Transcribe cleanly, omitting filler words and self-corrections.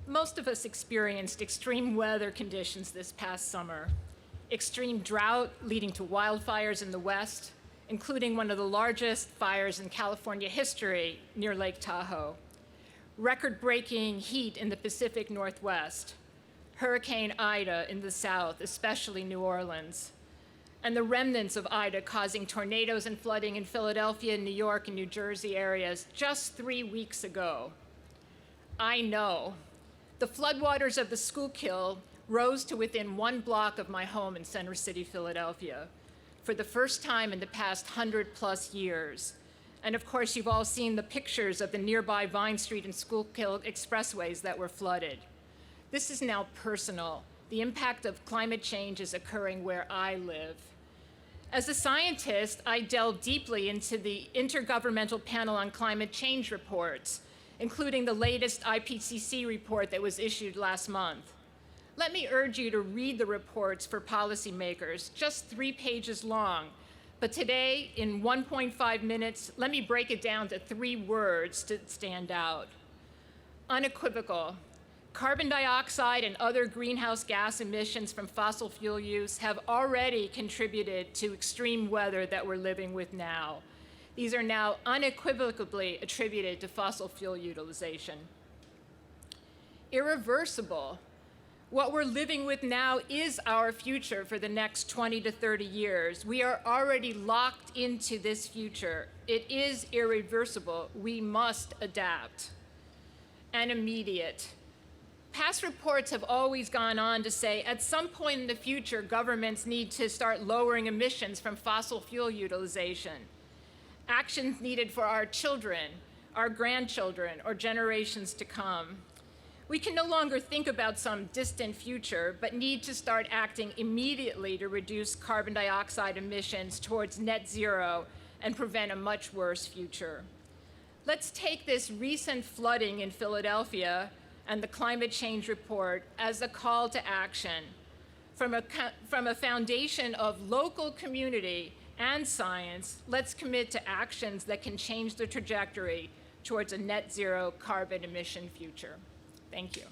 Most of us experienced extreme weather conditions this past summer. Extreme drought leading to wildfires in the West, including one of the largest fires in California history near Lake Tahoe. Record-breaking heat in the Pacific Northwest. Hurricane Ida in the South, especially New Orleans. And the remnants of Ida causing tornadoes and flooding in Philadelphia, New York, and New Jersey areas just 3 weeks ago. I know. The floodwaters of the Schuylkill rose to within 1 block of my home in Center City, Philadelphia, for the first time in the past 100+ years. And of course, you've all seen the pictures of the nearby Vine Street and Schuylkill expressways that were flooded. This is now personal. The impact of climate change is occurring where I live. As a scientist, I delved deeply into the Intergovernmental Panel on Climate Change reports, including the latest IPCC report that was issued last month. Let me urge you to read the reports for policymakers, just 3 pages long. But today, in 1.5 minutes, let me break it down to 3 words to stand out. Unequivocal. Carbon dioxide and other greenhouse gas emissions from fossil fuel use have already contributed to extreme weather that we're living with now. These are now unequivocally attributed to fossil fuel utilization. Irreversible. What we're living with now is our future for the next 20 to 30 years. We are already locked into this future. It is irreversible. We must adapt. And immediate. Past reports have always gone on to say at some point in the future, governments need to start lowering emissions from fossil fuel utilization. Actions needed for our children, our grandchildren, or generations to come. We can no longer think about some distant future, but need to start acting immediately to reduce carbon dioxide emissions towards net zero and prevent a much worse future. Let's take this recent flooding in Philadelphia and the climate change report as a call to action. From a foundation of local community and science, let's commit to actions that can change the trajectory towards a net zero carbon emission future. Thank you.